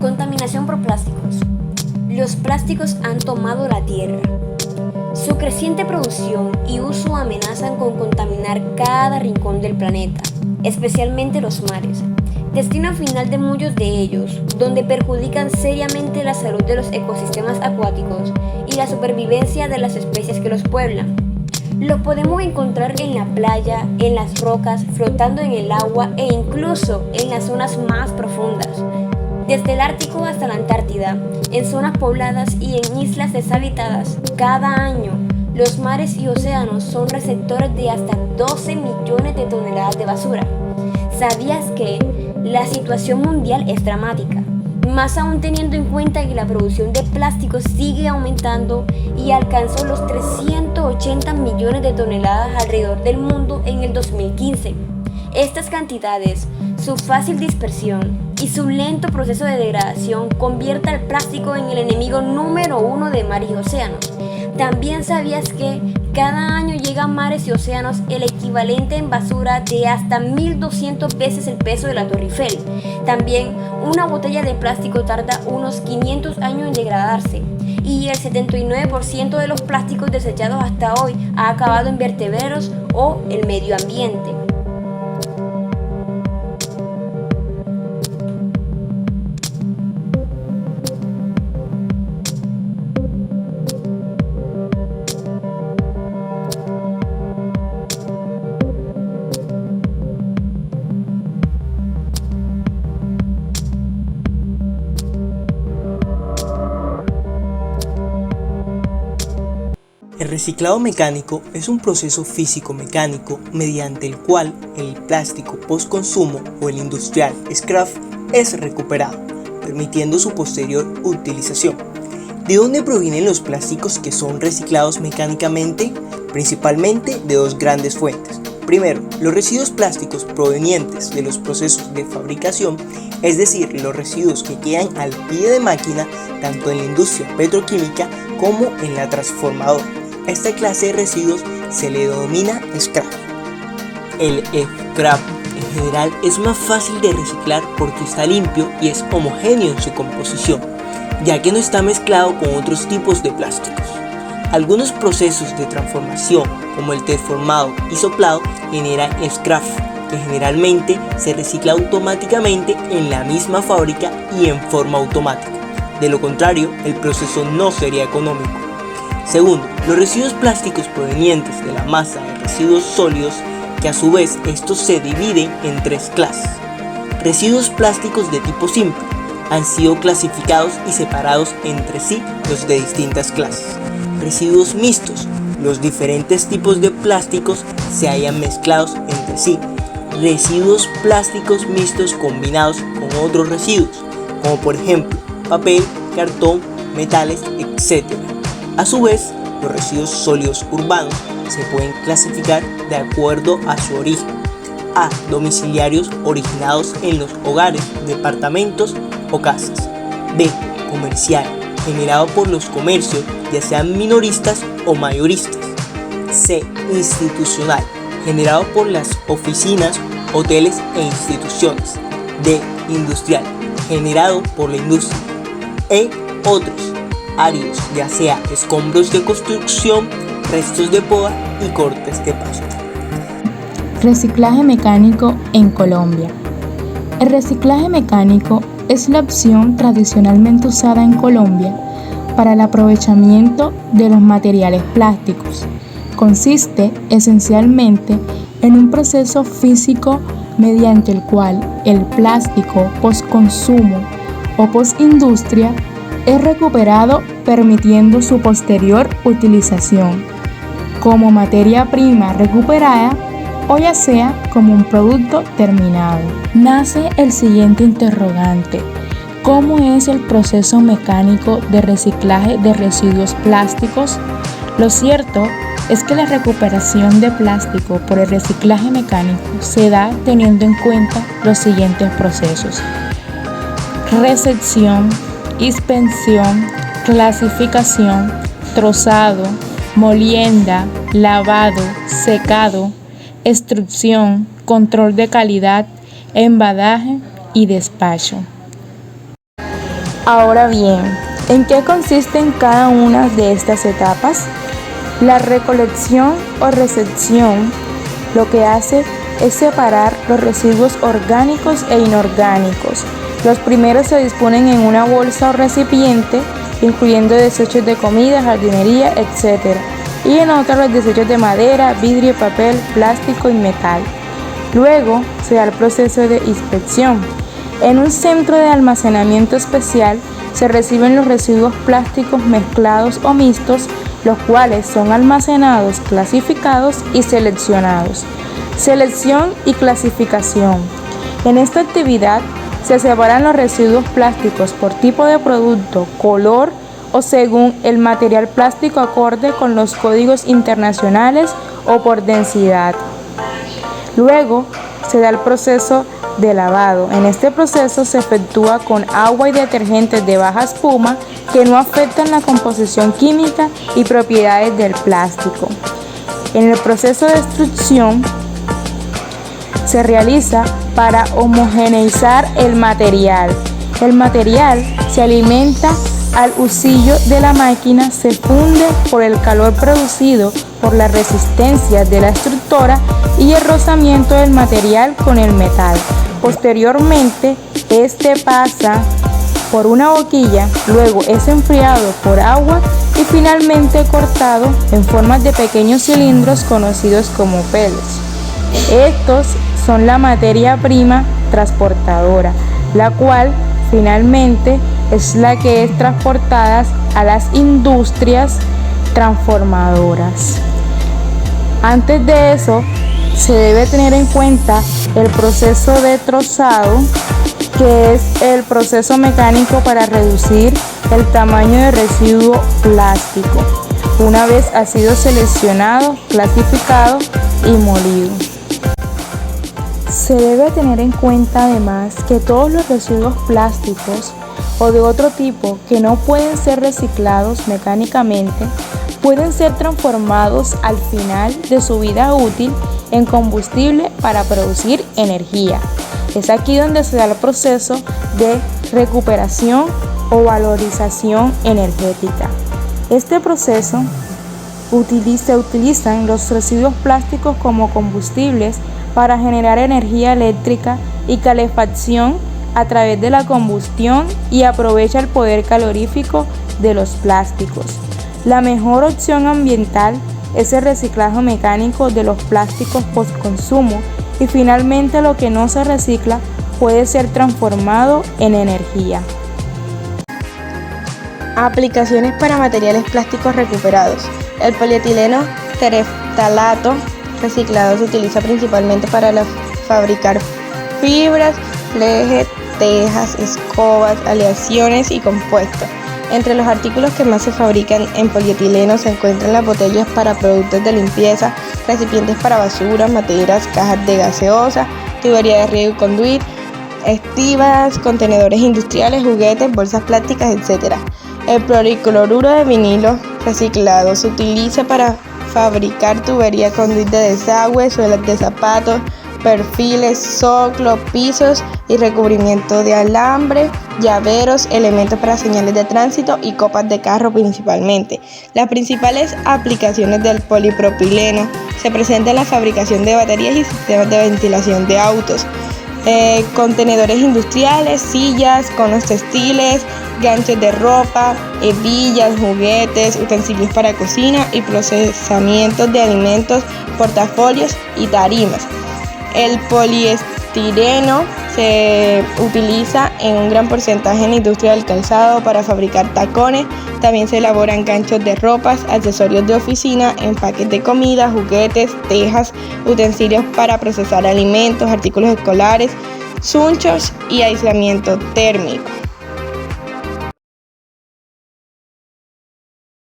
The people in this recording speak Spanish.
Contaminación por plásticos. Los plásticos han tomado la tierra. Su creciente producción y uso amenazan con contaminar cada rincón del planeta, especialmente los mares, destino final de muchos de ellos, donde perjudican seriamente la salud de los ecosistemas acuáticos y la supervivencia de las especies que los pueblan. Lo podemos encontrar en la playa, en las rocas, flotando en el agua e incluso en las zonas más profundas. Desde el Ártico hasta la Antártida, en zonas pobladas y en islas deshabitadas, cada año los mares y océanos son receptores de hasta 12 millones de toneladas de basura. ¿Sabías que la situación mundial es dramática? Más aún teniendo en cuenta que la producción de plásticos sigue aumentando y alcanzó los 380 millones de toneladas alrededor del mundo en el 2015. Estas cantidades, su fácil dispersión y su lento proceso de degradación convierte al plástico en el enemigo número uno de mares y océanos. ¿También sabías que cada año llega a mares y océanos el equivalente en basura de hasta 1.200 veces el peso de la Torre Eiffel? También una botella de plástico tarda unos 500 años en degradarse y el 79% de los plásticos desechados hasta hoy ha acabado en vertederos o el medio ambiente. El reciclado mecánico es un proceso físico-mecánico mediante el cual el plástico post-consumo o el industrial scrap es recuperado, permitiendo su posterior utilización. ¿De dónde provienen los plásticos que son reciclados mecánicamente? Principalmente de dos grandes fuentes. Primero, los residuos plásticos provenientes de los procesos de fabricación, es decir, los residuos que quedan al pie de máquina tanto en la industria petroquímica como en la transformadora. A esta clase de residuos se le denomina scrap. El scrap en general es más fácil de reciclar porque está limpio y es homogéneo en su composición, ya que no está mezclado con otros tipos de plásticos. Algunos procesos de transformación, como el terformado y soplado, generan scrap, que generalmente se recicla automáticamente en la misma fábrica y en forma automática. De lo contrario, el proceso no sería económico. Segundo, los residuos plásticos provenientes de la masa de residuos sólidos, que a su vez estos se dividen en tres clases. Residuos plásticos de tipo simple, han sido clasificados y separados entre sí los de distintas clases. Residuos mixtos, los diferentes tipos de plásticos se hallan mezclados entre sí. Residuos plásticos mixtos combinados con otros residuos, como por ejemplo papel, cartón, metales, etc. A su vez, los residuos sólidos urbanos se pueden clasificar de acuerdo a su origen. A. Domiciliarios originados en los hogares, departamentos o casas. B. Comercial, generado por los comercios, ya sean minoristas o mayoristas. C. Institucional, generado por las oficinas, hoteles e instituciones. D. Industrial, generado por la industria. E. Otros, áridos, ya sea escombros de construcción, restos de poda y cortes de pasto. Reciclaje mecánico en Colombia. El reciclaje mecánico es la opción tradicionalmente usada en Colombia para el aprovechamiento de los materiales plásticos. Consiste esencialmente en un proceso físico mediante el cual el plástico postconsumo o postindustria es recuperado, permitiendo su posterior utilización como materia prima recuperada o ya sea como un producto terminado. Nace el siguiente interrogante: ¿cómo es el proceso mecánico de reciclaje de residuos plásticos? Lo cierto es que la recuperación de plástico por el reciclaje mecánico se da teniendo en cuenta los siguientes procesos: recepción, inspección, clasificación, trozado, molienda, lavado, secado, extrusión, control de calidad, embalaje y despacho. Ahora bien, ¿en qué consisten cada una de estas etapas? La recolección o recepción lo que hace es separar los residuos orgánicos e inorgánicos. Los primeros se disponen en una bolsa o recipiente, incluyendo desechos de comida, jardinería, etc. Y en otra los desechos de madera, vidrio, papel, plástico y metal. Luego se da el proceso de inspección. En un centro de almacenamiento especial se reciben los residuos plásticos mezclados o mixtos, los cuales son almacenados, clasificados y seleccionados. Selección y clasificación. En esta actividad se separan los residuos plásticos por tipo de producto, color o según el material plástico acorde con los códigos internacionales o por densidad. Luego se da el proceso de lavado. En este proceso se efectúa con agua y detergentes de baja espuma que no afectan la composición química y propiedades del plástico. En el proceso de extrusión se realiza para homogeneizar el material. El material se alimenta al husillo de la máquina, se funde por el calor producido por la resistencia de la extrusora y el rozamiento del material con el metal. Posteriormente, este pasa por una boquilla, luego es enfriado por agua y finalmente cortado en formas de pequeños cilindros conocidos como pellets. Estos son la materia prima transportadora, la cual finalmente es la que es transportada a las industrias transformadoras. Antes de eso, se debe tener en cuenta el proceso de trozado, que es el proceso mecánico para reducir el tamaño de residuo plástico, una vez ha sido seleccionado, clasificado y molido. Se debe tener en cuenta además que todos los residuos plásticos o de otro tipo que no pueden ser reciclados mecánicamente pueden ser transformados al final de su vida útil en combustible para producir energía. Es aquí donde se da el proceso de recuperación o valorización energética. Este proceso se utilizan los residuos plásticos como combustibles para generar energía eléctrica y calefacción a través de la combustión y aprovecha el poder calorífico de los plásticos. La mejor opción ambiental es el reciclaje mecánico de los plásticos postconsumo y finalmente lo que no se recicla puede ser transformado en energía. Aplicaciones para materiales plásticos recuperados. El polietileno tereftalato reciclado se utiliza principalmente para fabricar fibras, flejes, tejas, escobas, aleaciones y compuestos. Entre los artículos que más se fabrican en polietileno se encuentran las botellas para productos de limpieza, recipientes para basura, materas, cajas de gaseosa, tubería de riego y conduit, estivas, contenedores industriales, juguetes, bolsas plásticas, etc. El ploricloruro de vinilo reciclado se utiliza para fabricar tubería, conduit de desagüe, suelas de zapatos, perfiles, zoclo, pisos y recubrimiento de alambre, llaveros, elementos para señales de tránsito y copas de carro principalmente. Las principales aplicaciones del polipropileno se presentan en la fabricación de baterías y sistemas de ventilación de autos, contenedores industriales, sillas, conos textiles, ganchos de ropa, hebillas, juguetes, utensilios para cocina y procesamientos de alimentos, portafolios y tarimas. El poliestireno se utiliza en un gran porcentaje en la industria del calzado para fabricar tacones. También se elaboran ganchos de ropas, accesorios de oficina, empaques de comida, juguetes, tejas, utensilios para procesar alimentos, artículos escolares, sunchos y aislamiento térmico.